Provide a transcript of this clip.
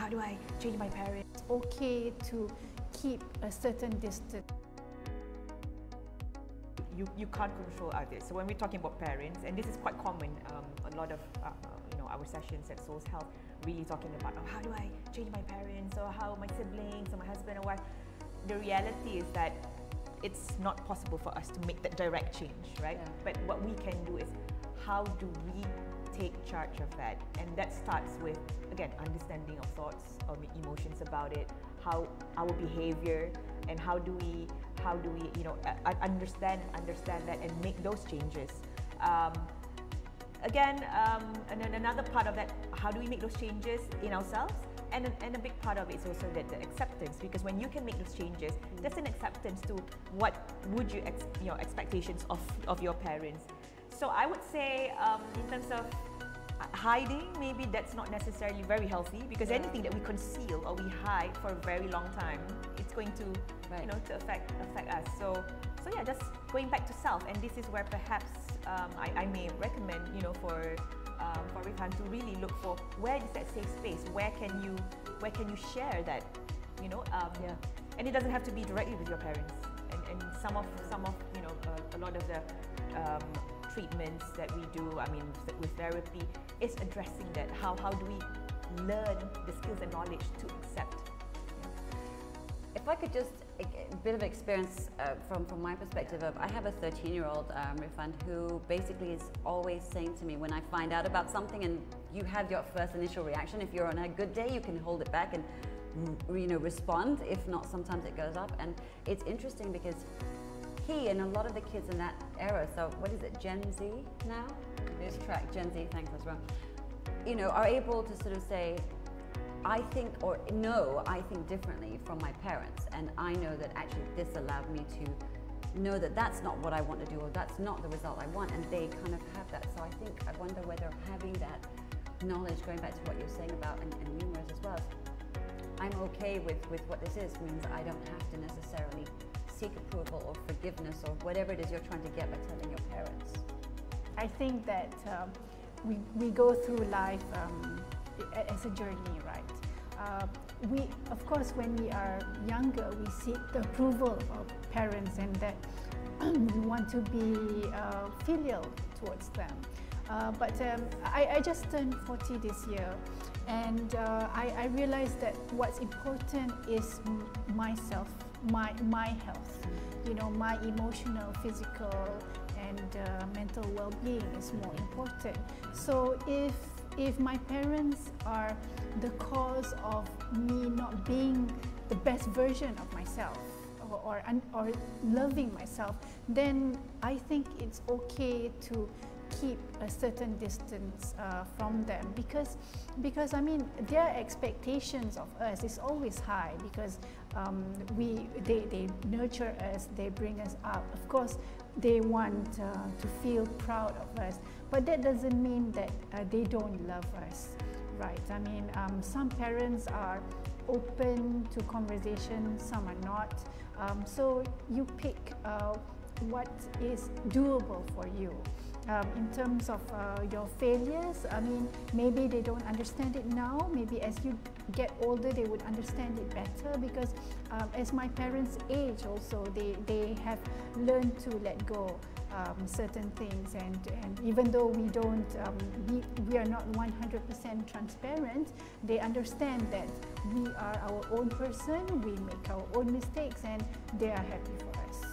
how do I change my parents? It's okay to keep a certain distance. You can't control others. So when we're talking about parents, and this is quite common, a lot of our sessions at Souls Health really talking about how do I change my parents, or how my siblings or my husband or wife. The reality is that it's not possible for us to make that direct change, right? Yeah. But what we can do is how do we take charge of that, and that starts with, again, understanding of thoughts or emotions about it, how our behavior, and how do we understand that and make those changes. Again, and then another part of that, how do we make those changes in ourselves? And a big part of it is also the acceptance, because when you can make those changes, there's an acceptance to what would you expectations of your parents. So I would say, in terms of hiding, maybe that's not necessarily very healthy, because anything that we conceal or we hide for a very long time, it's going to to affect us. So yeah, just going back to self, and this is where perhaps I may recommend for Rifhan to really look for where is that safe space, where can you share that, and it doesn't have to be directly with your parents. And some of a lot of the treatments that we do, with therapy, is addressing that. How do we learn the skills and knowledge to accept? If I could just, a bit of experience from my perspective of, I have a 13-year-old, Rifhan, who basically is always saying to me when I find out about something, and you have your first initial reaction. If you're on a good day, you can hold it back and respond. If not, sometimes it goes up. And it's interesting because he and a lot of the kids in that era, so what is it, Gen Z now? This track, Gen Z, thanks, that's wrong. Are able to sort of say, I think differently from my parents, and I know that actually this allowed me to know that that's not what I want to do, or that's not the result I want, and they kind of have that. So I wonder whether having that knowledge, going back to what you're saying about, and numerous as well, I'm okay with what this is, means I don't have to necessarily seek approval or forgiveness or whatever it is you're trying to get by telling your parents. I think that we go through life as a journey, right? Of course, when we are younger, we seek the approval of parents, and that we want to be filial towards them. But I just turned 40 this year, and I realized that what's important is myself, my health. My emotional, physical, and mental well-being is more important. So if my parents are the cause of me not being the best version of myself, or loving myself, then I think it's okay to keep a certain distance from them, because their expectations of us is always high, because they nurture us, they bring us up. Of course, they want to feel proud of us, but that doesn't mean that they don't love us, right? Some parents are open to conversation, some are not. So you pick what is doable for you. In terms of your failures, maybe they don't understand it now. Maybe as you get older, they would understand it better, because as my parents age also, they have learned to let go certain things, and even though we are not 100% transparent, they understand that we are our own person, we make our own mistakes, and they are happy for us.